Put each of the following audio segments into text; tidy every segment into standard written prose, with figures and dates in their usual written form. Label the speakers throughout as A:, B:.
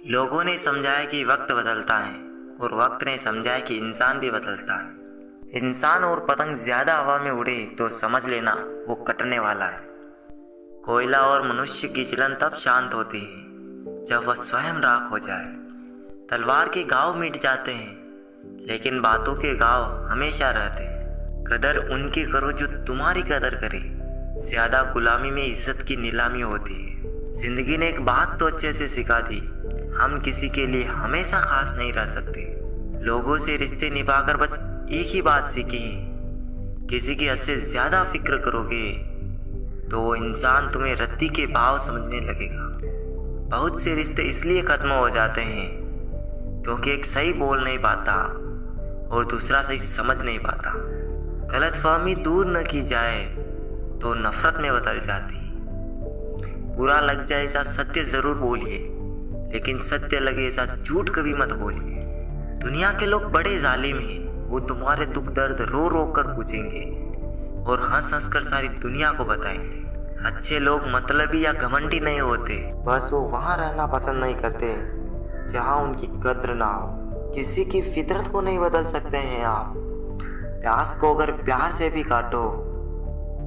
A: लोगों ने समझाया कि वक्त बदलता है और वक्त ने समझाया कि इंसान भी बदलता है। इंसान और पतंग ज्यादा हवा में उड़े तो समझ लेना वो कटने वाला है। कोयला और मनुष्य की जलन तब शांत होती है जब वह स्वयं राख हो जाए। तलवार के घाव मिट जाते हैं लेकिन बातों के घाव हमेशा रहते हैं। कदर उनकी करो जो तुम्हारी कदर करे, ज्यादा गुलामी में इज्जत की नीलामी होती है। जिंदगी ने एक बात तो अच्छे से सिखा दी, हम किसी के लिए हमेशा खास नहीं रह सकते। लोगों से रिश्ते निभाकर बस एक ही बात सीखी है, किसी की हद से ज्यादा फिक्र करोगे तो वो इंसान तुम्हें रत्ती के भाव समझने लगेगा। बहुत से रिश्ते इसलिए खत्म हो जाते हैं क्योंकि एक सही बोल नहीं पाता और दूसरा सही समझ नहीं पाता। गलतफहमी दूर न की जाए तो नफरत में बदल जाती। बुरा लग जाए ऐसा सत्य जरूर बोलिए, लेकिन सत्य लगे ऐसा झूठ कभी मत बोलिए। दुनिया के लोग बड़े जालिम हैं, वो तुम्हारे दुख दर्द रो रो कर पूछेंगे और हंस हंस कर सारी दुनिया को बताएंगे। अच्छे लोग मतलबी या घमंडी नहीं होते, बस वो वहाँ रहना पसंद नहीं करते जहाँ उनकी कद्र ना हो। किसी की फितरत को नहीं बदल सकते हैं आप। प्यास को अगर प्यार से भी काटो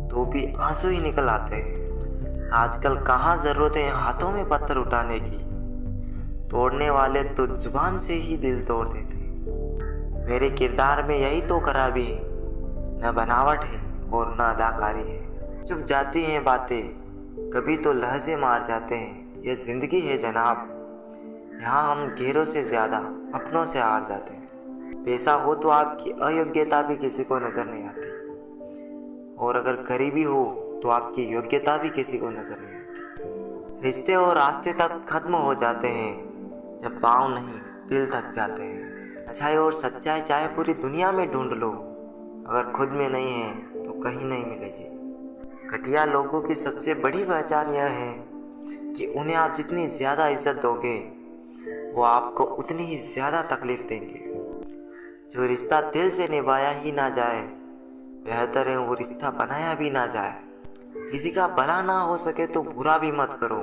A: तो भी आंसू ही निकल आते हैं। आजकल कहाँ जरूरत है हाथों में पत्थर उठाने की, तोड़ने वाले तो जुबान से ही दिल तोड़ देते। मेरे किरदार में यही तो खराबी है, न बनावट है और न अदाकारी है। चुप जाती हैं बातें, कभी तो लहजे मार जाते हैं। ये जिंदगी है जनाब, यहाँ हम घेरों से ज्यादा अपनों से हार जाते हैं। पैसा हो तो आपकी अयोग्यता भी किसी को नजर नहीं आती, और अगर गरीबी हो तो आपकी योग्यता भी किसी को नजर नहीं आती। रिश्ते और रास्ते तक खत्म हो जाते हैं जब पाँव नहीं दिल थक जाते हैं। अच्छाई और सच्चाई चाहे पूरी दुनिया में ढूंढ लो, अगर खुद में नहीं है तो कहीं नहीं मिलेगी। घटिया लोगों की सबसे बड़ी पहचान यह है कि उन्हें आप जितनी ज़्यादा इज्जत दोगे वो आपको उतनी ही ज़्यादा तकलीफ देंगे। जो रिश्ता दिल से निभाया ही ना जाए, बेहतर है वो रिश्ता बनाया भी ना जाए। किसी का भला ना हो सके तो बुरा भी मत करो,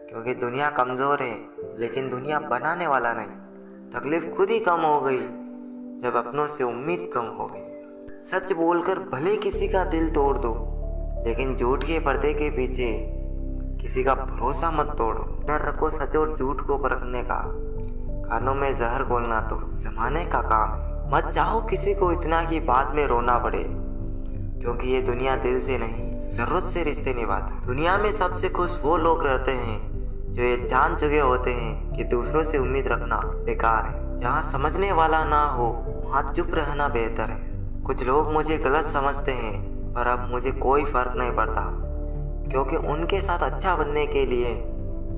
A: क्योंकि दुनिया कमज़ोर है लेकिन दुनिया बनाने वाला नहीं। तकलीफ खुद ही कम हो गई जब अपनों से उम्मीद कम हो गई। सच बोलकर भले किसी का दिल तोड़ दो, लेकिन झूठ के पर्दे के पीछे किसी का भरोसा मत तोड़ो। डर रखो सच और झूठ को परखने का, कानों में जहर घोलना तो जमाने का काम है। मत चाहो किसी को इतना कि बाद में रोना पड़े, क्योंकि ये दुनिया दिल से नहीं जरूरत से रिश्ते निभाती है। दुनिया में सबसे खुश वो लोग रहते हैं जो ये जान चुके होते हैं कि दूसरों से उम्मीद रखना बेकार है। जहाँ समझने वाला ना हो वहाँ चुप रहना बेहतर है। कुछ लोग मुझे गलत समझते हैं, पर अब मुझे कोई फर्क नहीं पड़ता, क्योंकि उनके साथ अच्छा बनने के लिए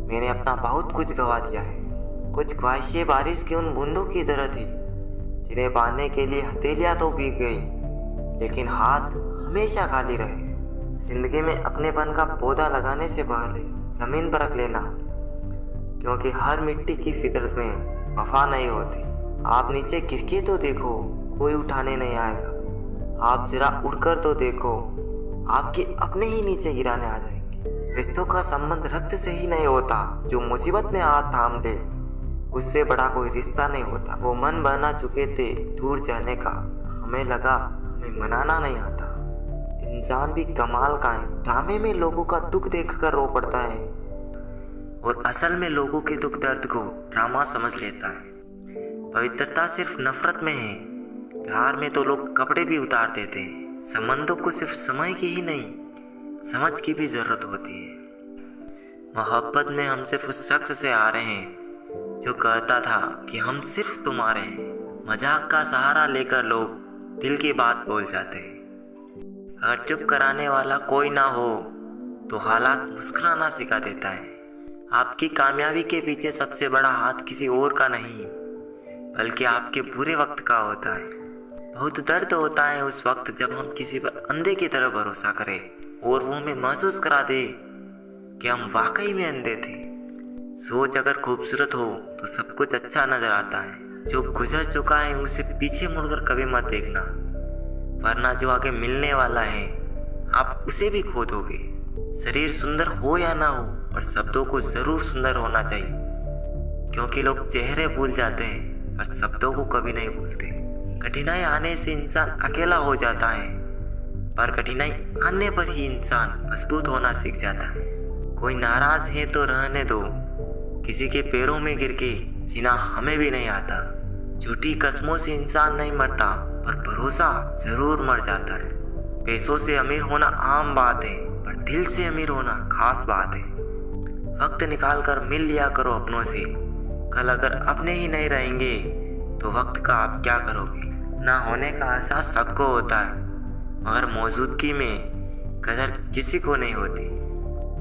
A: मैंने अपना बहुत कुछ गवा दिया है। कुछ ख्वाहिशें बारिश की उन बूंदों की तरह थी जिन्हें पाने के लिए हथेलियाँ तो भीग गई, लेकिन हाथ हमेशा खाली रहे। जिंदगी में अपनेपन का पौधा लगाने से पहले जमीन पर रख लेना, क्योंकि हर मिट्टी की फितरत में वफा नहीं होती। आप नीचे गिर के तो देखो, कोई उठाने नहीं आएगा। आप जरा उड़कर तो देखो, आपके अपने ही नीचे गिराने आ जाएंगे। रिश्तों का संबंध रक्त से ही नहीं होता, जो मुसीबत में हाथ थाम दे उससे बड़ा कोई रिश्ता नहीं होता। वो मन बना चुके थे दूर जाने का, हमें लगा हमें मनाना नहीं आता। इंसान भी कमाल का है, ड्रामे में लोगों का दुख देखकर रो पड़ता है और असल में लोगों के दुख दर्द को ड्रामा समझ लेता है। पवित्रता सिर्फ नफरत में है, प्यार में तो लोग कपड़े भी उतार देते हैं। संबंधों को सिर्फ समय की ही नहीं समझ की भी जरूरत होती है। मोहब्बत में हम सिर्फ उस शख्स से आ रहे हैं जो कहता था कि हम सिर्फ तुम्हारे हैं। मजाक का सहारा लेकर लोग दिल की बात बोल जाते हैं। अगर चुप कराने वाला कोई ना हो तो हालात मुस्कुराना सिखा देता है। आपकी कामयाबी के पीछे सबसे बड़ा हाथ किसी और का नहीं, बल्कि आपके बुरे वक्त का होता है। बहुत दर्द होता है उस वक्त जब हम किसी पर अंधे की तरह भरोसा करें और वो हमें महसूस करा दे कि हम वाकई में अंधे थे। सोच अगर खूबसूरत हो तो सब कुछ अच्छा नजर आता है। जो गुजर चुका है उसे पीछे मुड़कर कभी मत देखना, वरना जो आगे मिलने वाला है आप उसे भी खो दोगे। शरीर सुंदर हो या ना हो, पर शब्दों को जरूर सुंदर होना चाहिए। क्योंकि लोग चेहरे भूल जाते हैं पर शब्दों को कभी नहीं भूलते। कठिनाई आने से इंसान अकेला हो जाता है, पर कठिनाई आने पर ही इंसान मजबूत होना सीख जाता है। कोई नाराज है तो रहने दो, किसी के पैरों में गिर के जीना हमें भी नहीं आता। झूठी कस्मों से इंसान नहीं मरता, पर भरोसा जरूर मर जाता है। पैसों से अमीर होना आम बात है, पर दिल से अमीर होना खास बात है। वक्त निकाल कर मिल लिया करो अपनों से। कल अगर अपने ही नहीं रहेंगे तो वक्त का आप क्या करोगे। ना होने का एहसास सबको होता है, मगर मौजूदगी में कदर किसी को नहीं होती।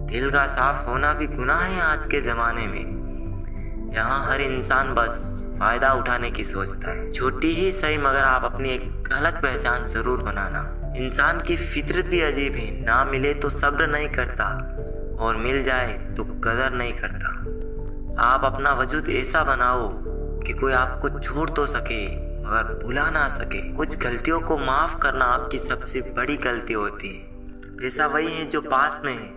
A: दिल का साफ होना भी गुनाह है आज के ज़माने में। यहाँ हर इंसान बस फ़ायदा उठाने की सोचता है। छोटी ही सही, मगर आप अपनी एक अलग पहचान ज़रूर बनाना। इंसान की फितरत भी अजीब है, ना मिले तो सब्र नहीं करता और मिल जाए तो कदर नहीं करता। आप अपना वजूद ऐसा बनाओ कि कोई आपको छोड़ तो सके मगर भुला ना सके। कुछ गलतियों को माफ़ करना आपकी सबसे बड़ी गलती होती है। पैसा वही है जो पास में है,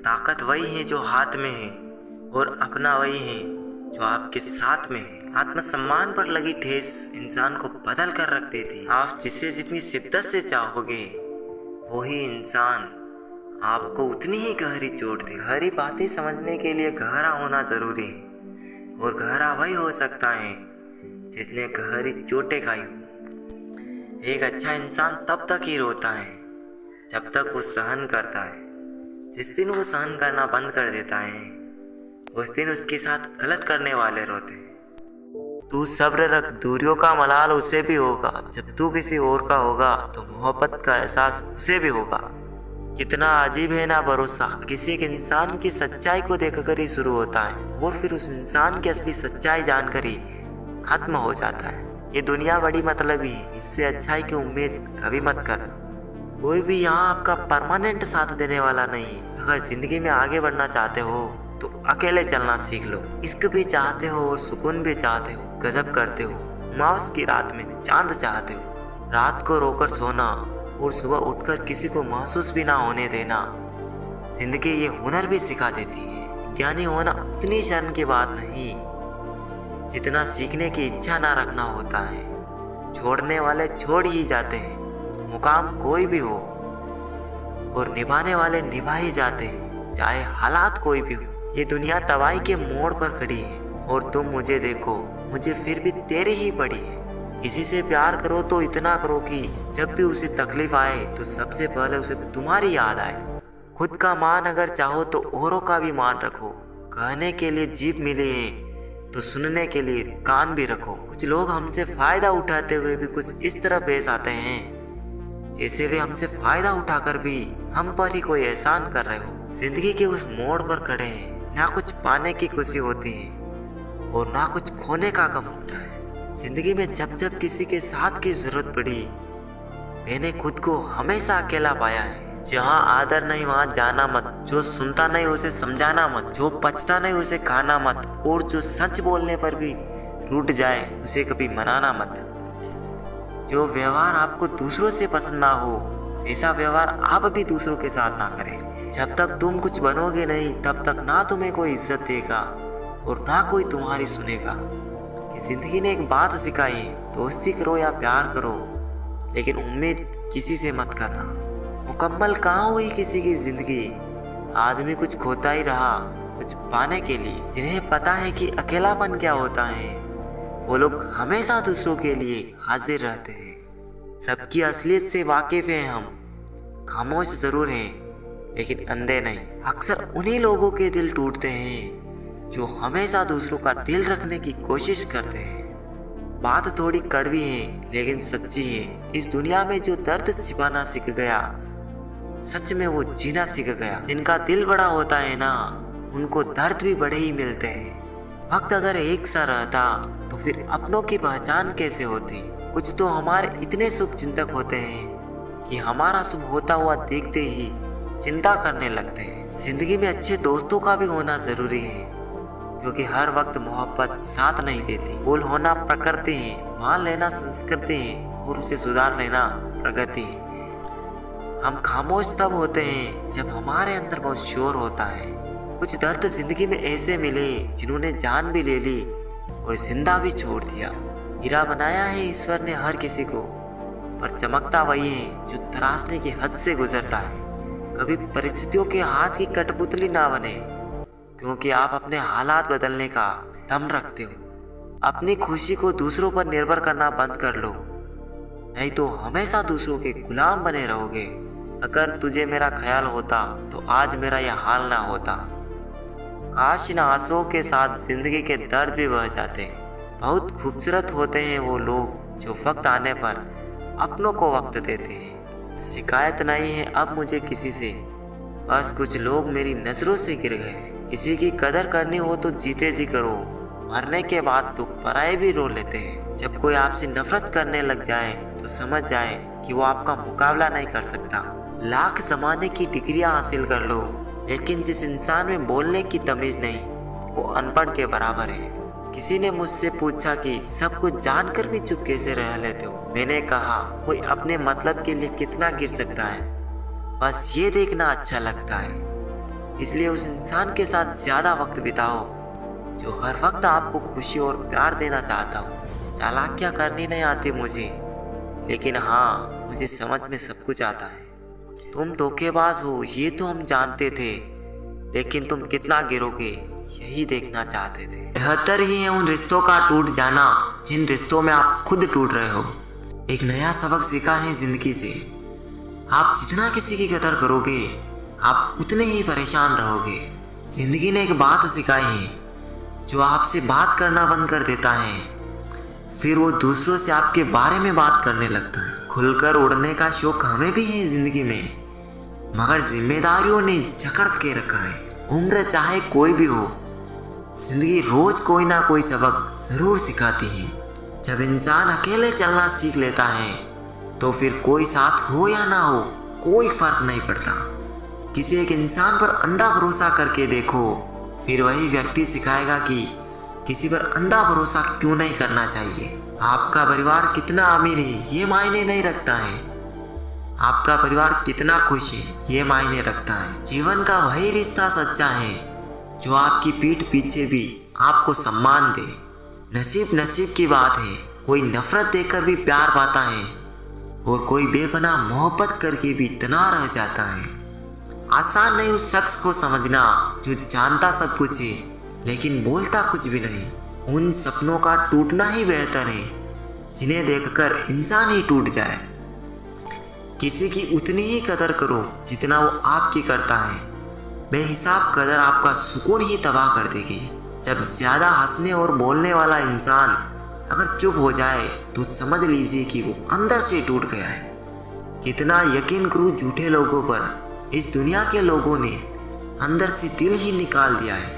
A: ताकत वही है जो हाथ में है, और अपना वही है जो आपके साथ में है। आत्मसम्मान पर लगी ठेस इंसान को बदल कर रख देती। आप जिसे जितनी शिद्दत से चाहोगे वही इंसान आपको उतनी ही गहरी चोट दे। गहरी बातें समझने के लिए गहरा होना जरूरी है, और गहरा वही हो सकता है जिसने गहरी चोटें खाई हो। एक अच्छा इंसान तब तक ही रोता है जब तक वो सहन करता है। जिस दिन वो सहन करना बंद कर देता है उस दिन उसके साथ गलत करने वाले रोते हैं। तू सब्र रख, दूरियों का मलाल उसे भी होगा। जब तू किसी और का होगा तो मोहब्बत का एहसास उसे भी होगा। कितना अजीब है ना भरोसा, किसी एक इंसान की सच्चाई को देखकर ही शुरू होता है और फिर उस इंसान की असली सच्चाई जानकर ही खत्म हो जाता है। ये दुनिया बड़ी मतलबी है, इससे अच्छाई की उम्मीद कभी मत करना। कोई भी यहाँ आपका परमानेंट साथ देने वाला नहीं है। अगर जिंदगी में आगे बढ़ना चाहते हो तो अकेले चलना सीख लो। इश्क भी चाहते हो और सुकून भी चाहते हो, गजब करते हो। अमावस की रात में चांद चाहते हो, रात को रोकर सोना और सुबह उठकर किसी को महसूस भी ना होने देना। जिंदगी ये हुनर भी सिखा देती है। ज्ञानी होना उतनी शर्म की बात नहीं जितना सीखने की इच्छा ना रखना होता है। छोड़ने वाले छोड़ ही जाते हैं, मुकाम कोई भी हो, और निभाने वाले निभा ही जाते हैं, चाहे हालात कोई भी हो। ये दुनिया तबाही के मोड़ पर खड़ी है और तुम मुझे देखो, मुझे फिर भी तेरी ही पड़ी है। किसी से प्यार करो तो इतना करो कि जब भी उसे तकलीफ आए तो सबसे पहले उसे तुम्हारी याद आए। खुद का मान अगर चाहो तो औरों का भी मान रखो। कहने के लिए जीभ मिले हैं तो सुनने के लिए कान भी रखो। कुछ लोग हमसे फायदा उठाते हुए भी कुछ इस तरह पेश आते हैं जैसे वे हमसे फायदा उठाकर भी हम पर ही कोई एहसान कर रहे हो। जिंदगी के उस मोड़ पर खड़े हैं, ना कुछ पाने की खुशी होती है और ना कुछ खोने का गम होता है। जिंदगी में जब जब किसी के साथ की जरूरत पड़ी मैंने खुद को हमेशा अकेला पाया है। जहाँ आदर नहीं वहाँ जाना मत, जो सुनता नहीं उसे समझाना मत, जो पचता नहीं उसे खाना मत, और जो सच बोलने पर भी रूठ जाए उसे कभी मनाना मत। जो व्यवहार आपको दूसरों से पसंद ना हो ऐसा व्यवहार आप भी दूसरों के साथ ना करें। जब तक तुम कुछ बनोगे नहीं तब तक ना तुम्हें कोई इज्जत देगा और ना कोई तुम्हारी सुनेगा। कि जिंदगी ने एक बात सिखाई है, दोस्ती करो या प्यार करो लेकिन उम्मीद किसी से मत करना। मुकम्मल कहाँ हुई किसी की जिंदगी, आदमी कुछ खोता ही रहा कुछ पाने के लिए। जिन्हें पता है कि अकेलापन क्या होता है वो लोग हमेशा दूसरों के लिए हाजिर रहते हैं। सबकी असलियत से वाकिफ हैं हम, खामोश जरूर हैं लेकिन अंधे नहीं। अक्सर उन्हीं लोगों के दिल टूटते हैं जो हमेशा दूसरों का दिल रखने की कोशिश करते हैं। बात थोड़ी कड़वी है लेकिन सच्ची है। इस दुनिया में जो दर्द छिपाना सीख गया सच में वो जीना सीख गया। जिनका दिल बड़ा होता है ना उनको दर्द भी बड़े ही मिलते हैं। वक्त अगर एक सा रहता तो फिर अपनों की पहचान कैसे होती। कुछ तो हमारे इतने शुभ चिंतक होते हैं कि हमारा शुभ होता हुआ देखते ही चिंता करने लगते हैं। जिंदगी में अच्छे दोस्तों का भी होना जरूरी है क्योंकि हर वक्त मोहब्बत साथ नहीं देती। भूल होना प्रकृति है, मान लेना संस्कृति है और उसे सुधार लेना प्रगति है। हम खामोश तब होते हैं जब हमारे अंदर बहुत शोर होता है कुछ दर्द जिंदगी में ऐसे मिले जिन्होंने जान भी ले ली और जिंदा भी छोड़ दिया। हीरा बनाया है ईश्वर ने हर किसी को, पर चमकता वही है जो तराशने की हद से गुजरता है। कभी परिस्थितियों के हाथ की कठपुतली ना बने, क्योंकि आप अपने हालात बदलने का दम रखते हो। अपनी खुशी को दूसरों पर निर्भर करना बंद कर लो, नहीं तो हमेशा दूसरों के गुलाम बने रहोगे। अगर तुझे मेरा ख्याल होता तो आज मेरा यह हाल ना होता। काश इन आंसुओं के साथ जिंदगी के दर्द भी बह जाते। बहुत खूबसूरत होते हैं वो लोग जो वक्त आने पर अपनों को वक्त देते हैं। शिकायत नहीं है अब मुझे किसी से, बस कुछ लोग मेरी नजरों से गिर गए। किसी की कदर करनी हो तो जीते जी करो, मरने के बाद तो पराये भी रो लेते हैं। जब कोई आपसे नफरत करने लग जाए तो समझ जाए कि वो आपका मुकाबला नहीं कर सकता। लाख जमाने की डिग्रियां हासिल कर लो, लेकिन जिस इंसान में बोलने की तमीज नहीं, वो अनपढ़ के बराबर है। किसी ने मुझसे पूछा कि सब कुछ जानकर भी चुप कैसे रह लेते हो। मैंने कहा कोई अपने मतलब के लिए कितना गिर सकता है, बस ये देखना अच्छा लगता है। इसलिए उस इंसान के साथ ज्यादा वक्त बिताओ जो हर वक्त आपको खुशी और प्यार देना चाहता हो। चालाकियाँ करनी नहीं आती मुझे, लेकिन हाँ मुझे समझ में सब कुछ आता है। तुम धोखेबाज हो ये तो हम जानते थे, लेकिन तुम कितना गिरोगे यही देखना चाहते थे। बेहतर ही है उन रिश्तों का टूट जाना जिन रिश्तों में आप खुद टूट रहे हो। एक नया सबक सीखा है जिंदगी से, आप जितना किसी की कदर करोगे आप उतने ही परेशान रहोगे। जिंदगी ने एक बात सिखाई है, जो आपसे बात करना बंद कर देता है फिर वो दूसरों से आपके बारे में बात करने लगता है। खुलकर उड़ने का शौक हमें भी है जिंदगी में, मगर जिम्मेदारियों ने जकड़ के रखा है। उम्र चाहे कोई भी हो, जिंदगी रोज कोई ना कोई सबक जरूर सिखाती है। जब इंसान अकेले चलना सीख लेता है तो फिर कोई साथ हो या ना हो कोई फर्क नहीं पड़ता। किसी एक इंसान पर अंधा भरोसा करके देखो, फिर वही व्यक्ति सिखाएगा कि किसी पर अंधा भरोसा क्यों नहीं करना चाहिए। आपका परिवार कितना अमीर है ये मायने नहीं रखता है, आपका परिवार कितना खुश है ये मायने रखता है। जीवन का वही रिश्ता सच्चा है जो आपकी पीठ पीछे भी आपको सम्मान दे। नसीब की बात है, कोई नफरत देकर भी प्यार पाता है और कोई बेपनाह मोहब्बत करके भी तना रह जाता है। आसान नहीं उस शख्स को समझना जो जानता सब कुछ है लेकिन बोलता कुछ भी नहीं। उन सपनों का टूटना ही बेहतर है जिन्हें देखकर इंसान ही टूट जाए। किसी की उतनी ही कदर करो जितना वो आपकी करता है। बेहिसाब कदर आपका सुकून ही तबाह कर देगी। जब ज्यादा हंसने और बोलने वाला इंसान अगर चुप हो जाए तो समझ लीजिए कि वो अंदर से टूट गया है। कितना यकीन करूं झूठे लोगों पर, इस दुनिया के लोगों ने अंदर से दिल ही निकाल दिया है।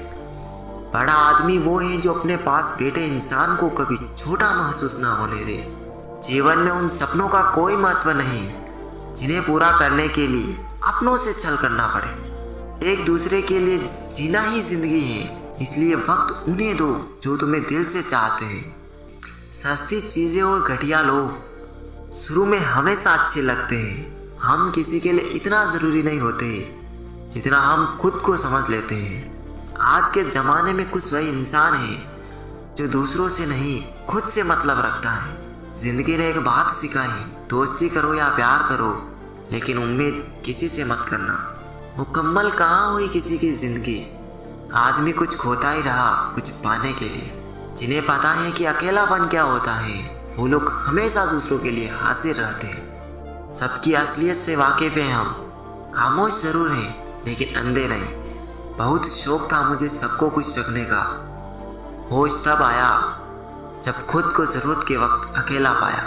A: बड़ा आदमी वो है जो अपने पास बैठे इंसान को कभी छोटा महसूस ना होने दे। जीवन में उन सपनों का कोई महत्व नहीं जिन्हें पूरा करने के लिए अपनों से छल करना पड़े। एक दूसरे के लिए जीना ही जिंदगी है, इसलिए वक्त उन्हें दो जो तुम्हें दिल से चाहते हैं। सस्ती चीजें और घटिया लोग शुरू में हमेशा अच्छे लगते हैं। हम किसी के लिए इतना जरूरी नहीं होते जितना हम खुद को समझ लेते हैं। आज के ज़माने में कुछ वही इंसान है जो दूसरों से नहीं खुद से मतलब रखता है। जिंदगी ने एक बात सिखाई, दोस्ती करो या प्यार करो लेकिन उम्मीद किसी से मत करना। मुकम्मल कहाँ हुई किसी की जिंदगी, आदमी कुछ खोता ही रहा कुछ पाने के लिए। जिन्हें पता है कि अकेलापन क्या होता है वो लोग हमेशा दूसरों के लिए हाजिर रहते हैं। सबकी असलियत से वाकिफ हैं हम, खामोश जरूर हैं लेकिन अंधे नहीं। बहुत शौक था मुझे सबको खुश रखने का, होश तब आया जब खुद को जरूरत के वक्त अकेला पाया।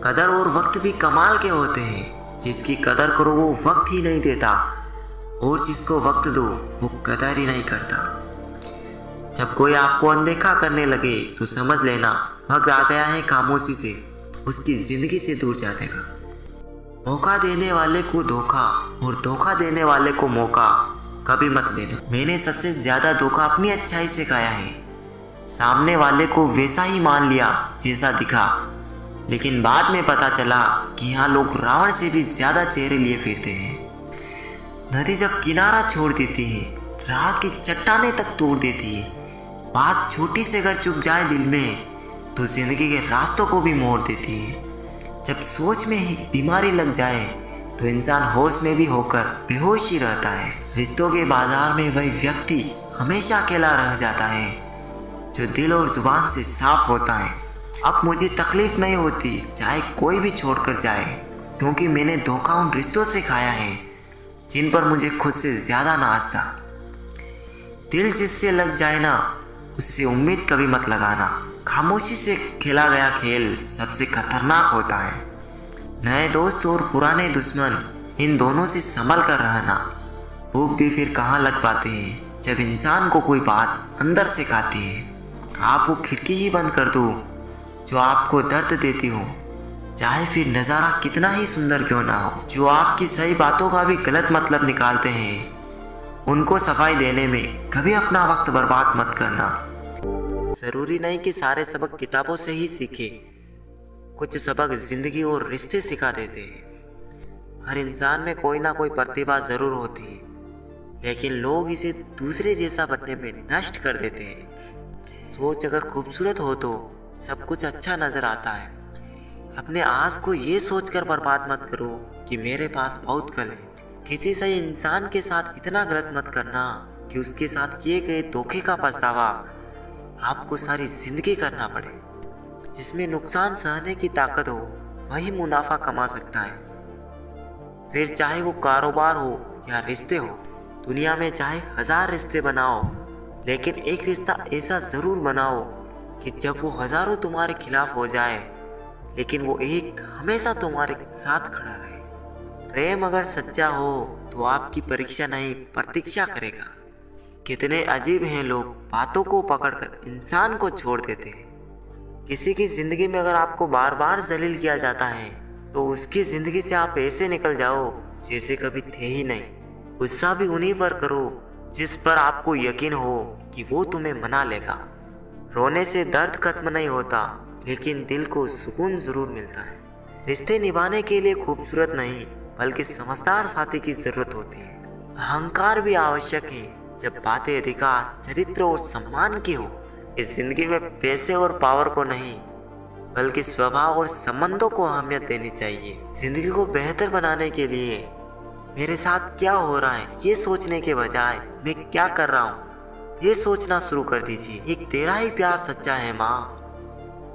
A: कदर और वक्त भी कमाल के होते हैं, जिसकी कदर करो वो वक्त ही नहीं देता और जिसको वक्त दो वो कदर ही नहीं करता। जब कोई आपको अनदेखा करने लगे तो समझ लेना वक्त आ गया है खामोशी से उसकी जिंदगी से दूर जाने का। मौका देने वाले को धोखा और धोखा देने वाले को मौका कभी मत देना। मैंने सबसे ज्यादा धोखा अपनी अच्छाई से खाया है। सामने वाले को वैसा ही मान लिया जैसा दिखा, लेकिन बाद में पता चला कि यहाँ लोग रावण से भी ज्यादा चेहरे लिए फिरते हैं। नदी जब किनारा छोड़ देती है राह की चट्टानें तक तोड़ देती है। बात छोटी से अगर चुप जाए दिल में तो जिंदगी के रास्तों को भी मोड़ देती है। जब सोच में ही बीमारी लग जाए तो इंसान होश में भी होकर बेहोश ही रहता है। रिश्तों के बाजार में वही व्यक्ति हमेशा अकेला रह जाता है जो दिल और जुबान से साफ होता है। अब मुझे तकलीफ नहीं होती चाहे कोई भी छोड़कर जाए, क्योंकि मैंने धोखा उन रिश्तों से खाया है जिन पर मुझे खुद से ज्यादा नाज था। दिल जिससे लग जाए ना, उससे उम्मीद कभी मत लगाना। खामोशी से खेला गया खेल सबसे खतरनाक होता है। नए दोस्त और पुराने दुश्मन, इन दोनों से संभल कर रहना। भूख भी फिर कहाँ लग पाते हैं जब इंसान को कोई बात अंदर से खाती है। आप वो खिड़की ही बंद कर दो जो आपको दर्द देती हो, चाहे फिर नज़ारा कितना ही सुंदर क्यों ना हो। जो आपकी सही बातों का भी गलत मतलब निकालते हैं, उनको सफाई देने में कभी अपना वक्त बर्बाद मत करना। ज़रूरी नहीं कि सारे सबक किताबों से ही सीखे, कुछ सबक जिंदगी और रिश्ते सिखा देते हैं। हर इंसान में कोई ना कोई प्रतिभा ज़रूर होती है, लेकिन लोग इसे दूसरे जैसा बनने में नष्ट कर देते हैं। सोच अगर खूबसूरत हो तो सब कुछ अच्छा नज़र आता है। अपने आस को ये सोचकर बर्बाद मत करो कि मेरे पास बहुत कल है। किसी सही इंसान के साथ इतना गलत मत करना कि उसके साथ किए गए धोखे का पछतावा आपको सारी जिंदगी करना पड़े। जिसमें नुकसान सहने की ताकत हो वही मुनाफा कमा सकता है। फिर चाहे वो कारोबार हो या रिश्ते हो, दुनिया में चाहे 1000 रिश्ते बनाओ, लेकिन एक रिश्ता ऐसा ज़रूर बनाओ कि जब वो हज़ारों तुम्हारे खिलाफ हो जाए, लेकिन वो एक हमेशा तुम्हारे साथ खड़ा रहे। प्रेम अगर सच्चा हो तो आपकी परीक्षा नहीं प्रतीक्षा करेगा। कितने अजीब हैं लोग, बातों को पकड़कर इंसान को छोड़ देते हैं। किसी की ज़िंदगी में अगर आपको बार बार जलील किया जाता है तो उसकी ज़िंदगी से आप ऐसे निकल जाओ जैसे कभी थे ही नहीं। गुस्सा भी उन्हीं पर करो जिस पर आपको यकीन हो कि वो तुम्हें मना लेगा। रोने से दर्द खत्म नहीं होता, लेकिन दिल को सुकून जरूर मिलता है। रिश्ते निभाने के लिए खूबसूरत नहीं बल्कि समझदार साथी की जरूरत होती है। अहंकार भी आवश्यक है जब बातें अधिकार, चरित्र और सम्मान की हो। इस जिंदगी में पैसे और पावर को नहीं बल्कि स्वभाव और संबंधों को अहमियत देनी चाहिए। जिंदगी को बेहतर बनाने के लिए मेरे साथ क्या हो रहा है ये सोचने के बजाय मैं क्या कर रहा हूँ ये सोचना शुरू कर दीजिए। एक तेरा ही प्यार सच्चा है माँ,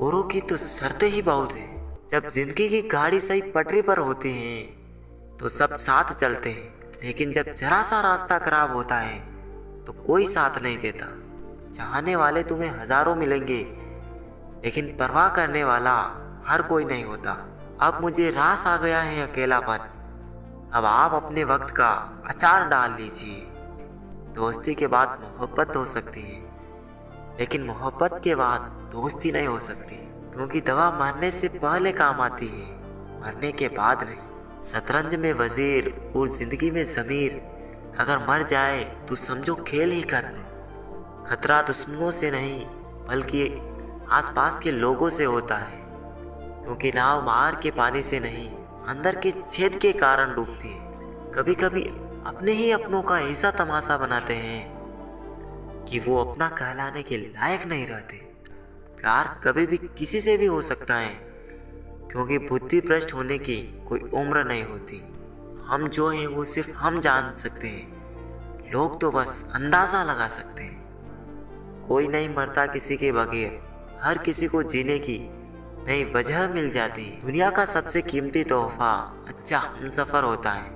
A: औरों की तो शर्तें ही बहुत है। जब जिंदगी की गाड़ी सही पटरी पर होती है तो सब साथ चलते हैं, लेकिन जब जरा सा रास्ता खराब होता है तो कोई साथ नहीं देता। चाहने वाले तुम्हें हजारों मिलेंगे, लेकिन परवाह करने वाला हर कोई नहीं होता। अब मुझे रास आ गया है अकेलापन, अब आप अपने वक्त का अचार डाल लीजिए। दोस्ती के बाद मोहब्बत हो सकती है, लेकिन मोहब्बत के बाद दोस्ती नहीं हो सकती, क्योंकि दवा मरने से पहले काम आती है, मरने के बाद नहीं। शतरंज में वजीर और जिंदगी में ज़मीर अगर मर जाए तो समझो खेल ही खत्म। खतरा दुश्मनों से नहीं बल्कि आसपास के लोगों से होता है, क्योंकि नाव बाहर के पानी से नहीं अंदर के छेद के कारण डूबती है। कभी कभी अपने ही अपनों का ऐसा तमाशा बनाते हैं कि वो अपना कहलाने के लायक नहीं रहते। प्यार कभी भी किसी से भी हो सकता है, क्योंकि बुद्धि भ्रष्ट होने की कोई उम्र नहीं होती। हम जो हैं वो सिर्फ हम जान सकते हैं, लोग तो बस अंदाज़ा लगा सकते हैं। कोई नहीं मरता किसी के बगैर, हर किसी को जीने की नई वजह मिल जाती है। दुनिया का सबसे कीमती तोहफा अच्छा हमसफ़र होता है,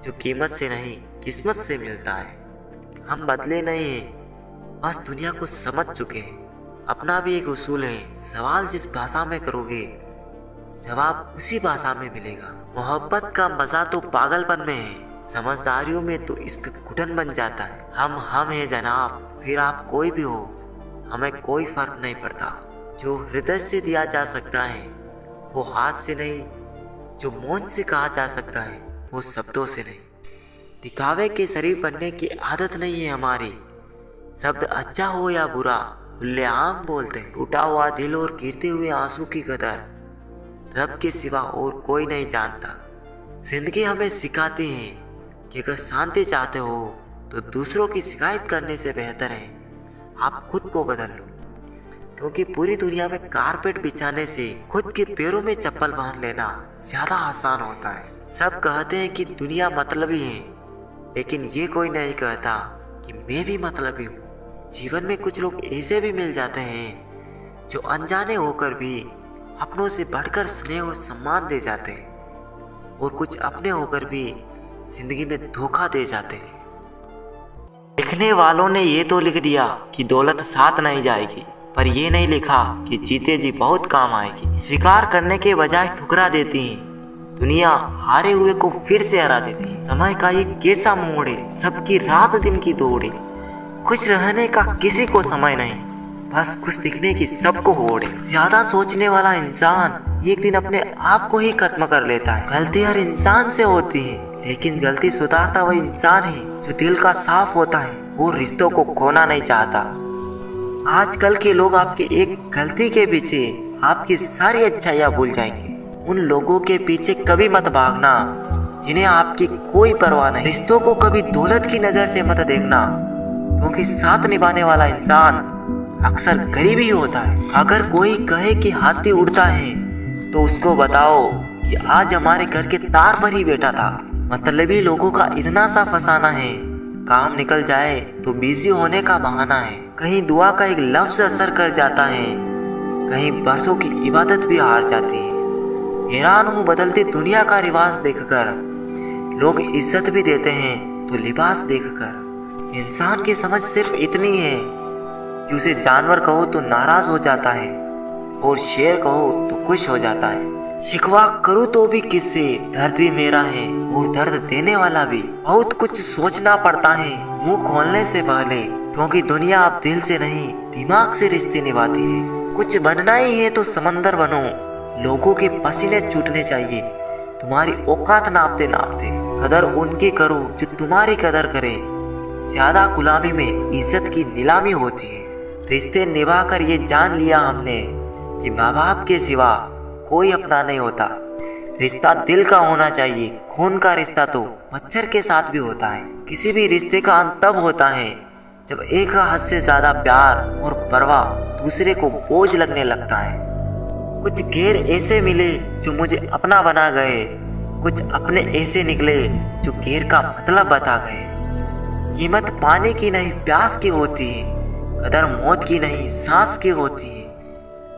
A: जो कीमत से नहीं किस्मत से मिलता है। हम बदले नहीं हैं, बस दुनिया को समझ चुके हैं। अपना भी एक उसूल है, सवाल जिस भाषा में करोगे जवाब उसी भाषा में मिलेगा। मोहब्बत का मज़ा तो पागलपन में है, समझदारियों में तो इसका घुटन बन जाता है। हम हैं जनाब, फिर आप कोई भी हो, हमें कोई फर्क नहीं पड़ता। जो हृदय से दिया जा सकता है वो हाथ से नहीं, जो मौन से कहा जा सकता है वो शब्दों से नहीं। दिखावे के शरीर बनने की आदत नहीं है हमारी। शब्द अच्छा हो या बुरा खुलेआम बोलते हैं। टूटा हुआ दिल और गिरते हुए आंसू की कदर रब के सिवा और कोई नहीं जानता। जिंदगी हमें सिखाती है कि अगर शांति चाहते हो तो दूसरों की शिकायत करने से बेहतर है आप खुद को बदल लो, क्योंकि पूरी दुनिया में कारपेट बिछाने से खुद के पैरों में चप्पल बांध लेना ज्यादा आसान होता है। सब कहते हैं कि दुनिया मतलबी है, लेकिन ये कोई नहीं कहता कि मैं भी मतलबी हूँ। जीवन में कुछ लोग ऐसे भी मिल जाते हैं जो अनजाने होकर भी अपनों से बढ़कर स्नेह और सम्मान दे जाते हैं, और कुछ अपने होकर भी जिंदगी में धोखा दे जाते हैं। लिखने वालों ने ये तो लिख दिया कि दौलत साथ नहीं जाएगी, पर ये नहीं लिखा कि जीते जी बहुत काम आएगी। स्वीकार करने के बजाय ठुकरा देती है दुनिया, हारे हुए को फिर से हरा देती है। समय का ये कैसा मोड़ है, सबकी रात दिन की दौड़ है। खुश रहने का किसी को समय नहीं, बस खुश दिखने की सबको होड़ है। ज्यादा सोचने वाला इंसान एक दिन अपने आप को ही खत्म कर लेता है। गलती हर इंसान से होती है, लेकिन गलती सुधारता वही इंसान है जो दिल का साफ होता है, वो रिश्तों को खोना नहीं चाहता। आजकल के लोग आपकी एक गलती के पीछे आपकी सारी अच्छाइयाँ भूल जाएंगे। उन लोगों के पीछे कभी मत भागना जिन्हें आपकी कोई परवाह नहीं। रिश्तों को कभी दौलत की नजर से मत देखना, क्योंकि साथ निभाने वाला इंसान अक्सर गरीब ही होता है। अगर कोई कहे कि हाथी उड़ता है तो उसको बताओ कि आज हमारे घर के तार पर ही बैठा था। मतलबी लोगों का इतना सा फसाना है, काम निकल जाए तो बिजी होने का बहाना है। कहीं दुआ का एक लफ्ज असर कर जाता है, कहीं बरसों की इबादत भी हार जाती है। हैरान हूँ बदलती दुनिया का रिवाज देखकर, लोग इज्जत भी देते हैं तो लिबास देखकर। इंसान की समझ सिर्फ इतनी है कि उसे जानवर कहो तो नाराज हो जाता है, और शेर कहो तो खुश हो जाता है। शिकवा करूँ तो भी किससे, दर्द भी मेरा है और दर्द देने वाला भी। बहुत कुछ सोचना पड़ता है मुंह खोलने से पहले, क्योंकि दुनिया अब दिल से नहीं दिमाग से रिश्ते निभाती है। कुछ बनना ही है तो समंदर बनो, लोगों के पसीने छूटने चाहिए तुम्हारी औकात नापते नापते। कदर उनकी करो जो तुम्हारी कदर करे, ज्यादा गुलामी में इज्जत की नीलामी होती है। रिश्ते निभाकर ये जान लिया हमने कि माँ बाप के सिवा कोई अपना नहीं होता। रिश्ता दिल का होना चाहिए, खून का रिश्ता तो मच्छर के साथ भी होता है। किसी भी रिश्ते का अंत तब होता है जब एक हद से ज्यादा प्यार और परवाह दूसरे को बोझ लगने लगता है। कुछ गैर ऐसे मिले जो मुझे अपना बना गए, कुछ अपने ऐसे निकले जो गैर का मतलब बता गए। कीमत पानी की नहीं प्यास की होती है, कदर मौत की नहीं सांस की होती है।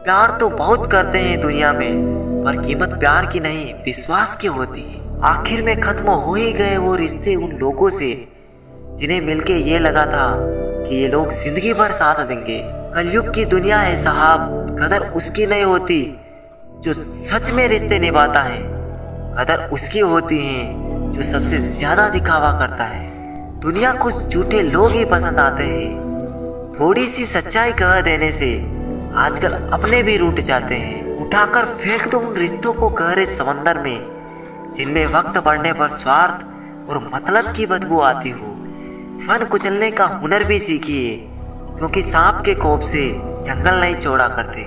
A: प्यार तो बहुत करते हैं दुनिया में, पर कीमत प्यार की नहीं विश्वास की होती है। आखिर में खत्म हो ही गए वो रिश्ते उन लोगों से जिन्हें मिलके ये लगा था कि ये लोग जिंदगी भर साथ देंगे। कलयुग की दुनिया है साहब, कदर उसकी नहीं होती जो सच में रिश्ते निभाता है, कदर उसकी होती है जो सबसे ज्यादा दिखावा करता है। दुनिया को झूठे लोग ही पसंद आते हैं, थोड़ी सी सच्चाई कह देने से आजकल अपने भी रूठ जाते हैं। उठाकर फेंक दो उन रिश्तों को गहरे समंदर में जिनमें वक्त बढ़ने पर स्वार्थ और मतलब की बदबू आती हो। फन कुचलने का हुनर भी सीखिए, क्योंकि सांप के खौफ से जंगल नहीं छोड़ा करते।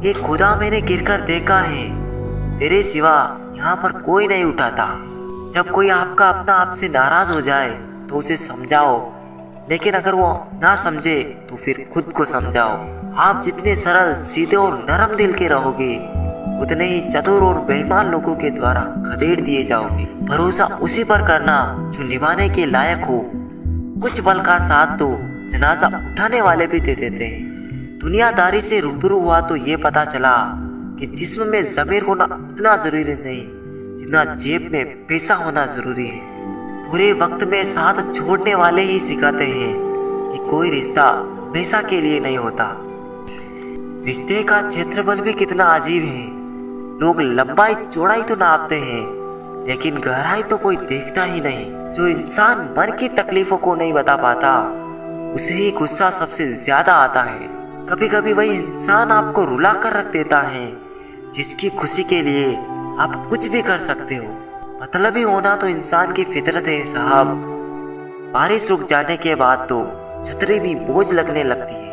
A: एक खुदा मैंने गिरकर देखा है, तेरे सिवा यहाँ पर कोई नहीं उठाता। जब कोई आपका अपना आपसे नाराज हो जाए तो उसे समझाओ, लेकिन अगर वो ना समझे तो फिर खुद को समझाओ। आप जितने सरल सीधे और नरम दिल के रहोगे, उतने ही चतुर और बेईमान लोगों के द्वारा खदेड़ दिए जाओगे। भरोसा उसी पर करना जो निभाने के लायक हो। कुछ पल का साथ तो जनाजा उठाने वाले भी दे देते हैं। दुनियादारी से रूबरू हुआ तो ये पता चला कि जिस्म में ज़मीर होना उतना जरूरी नहीं जितना जेब में पैसा होना जरूरी है। बुरे वक्त में साथ छोड़ने वाले ही सिखाते हैं कि कोई रिश्ता हमेशा के लिए नहीं होता। रिश्ते का क्षेत्रफल भी कितना अजीब है। लोग लंबाई चौड़ाई तो नापते हैं, लेकिन गहराई तो कोई देखता ही नहीं। जो इंसान मन की तकलीफों को नहीं बता पाता, उसे ही गुस्सा सबसे ज्यादा आता है। कभी कभी वही इंसान आपको रुला कर रख देता है जिसकी खुशी के लिए आप कुछ भी कर सकते हो। मतलबी होना तो इंसान की फितरत है साहब। बारिश रुक जाने के बाद तो छतरी भी बोझ लगने लगती है।